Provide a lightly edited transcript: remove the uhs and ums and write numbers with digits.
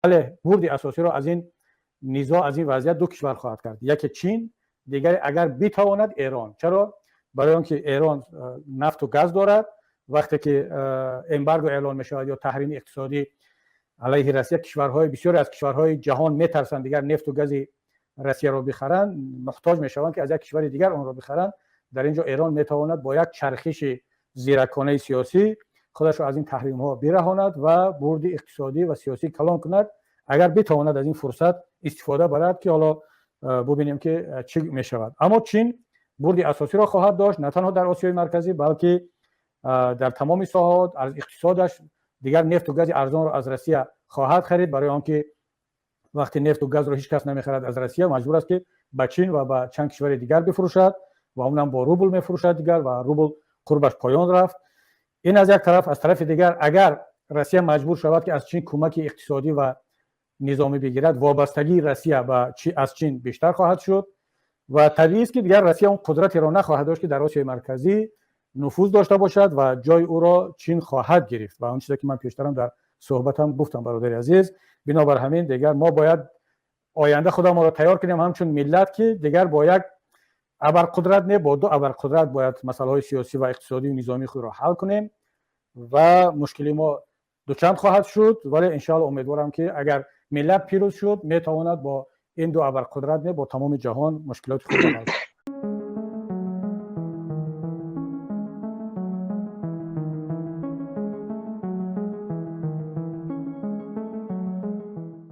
بله برد اساسی را از این نزاع، از این وضعیت دو کشور خواهد کرد، یکی چین، دیگر اگر بتواند ایران. چرا؟ برای اینکه ایران نفت و گاز دارد. وقتی که امبارگو اعلان میشود یا تحریم اقتصادی علیه روسیه، کشورهای بسیاری از کشورهای جهان میترسند دیگر نفت و گاز روسیه را بخرند، محتاج میشوند که از یک کشور دیگر آن را بخرند. در اینجا ایران میتواند با یک چرخش زیرکانه سیاسی خودش را از این تحریم ها برهاند و برد اقتصادی و سیاسی کلان کند، اگر بتواند از این فرصت استفاده برد که حالا ببینیم که چی میشود. اما چین برد اساسی را خواهد داشت، نه تنها در آسیای مرکزی بلکه در تمام ساحات از اقتصادش. دیگر نفت و گاز ارزان را از روسیه خواهد خرید، برای آنکه وقتی نفت و گاز را هیچ کس نمیخرد از روسیه، مجبور است که به چین و به چند کشور دیگر بفروشد و اونم با روبل میفروشد دیگر، و روبل قربش پایان رفت. این از یک طرف. از طرف دیگر اگر روسیه مجبور شود که از چین کمک اقتصادی و نظامی بگیرد، وابستگی روسیه به از چین بیشتر خواهد شد و طبیعی است که دیگر روسیه اون قدرتی را نخواهد داشت که در آسیای مرکزی نفوذ داشته باشد و جای او را چین خواهد گرفت و اون چیزی که من پیشترم در صحبتم گفتم برادر عزیز. بنابر همین دیگر ما باید آینده خودمون را تیار کنیم همچون ملت که دیگر با یک ابرقدرت نه، با دو ابرقدرت باید مسائل های سیاسی و اقتصادی و نظامی خود را حل کنیم و مشکلی ما دوچند خواهد شد. ولی ان شاء الله امیدوارم که اگر ملت پیروز شد میتواند با این دو ابرقدرت نه با تمام جهان مشکلات خود را حل کند.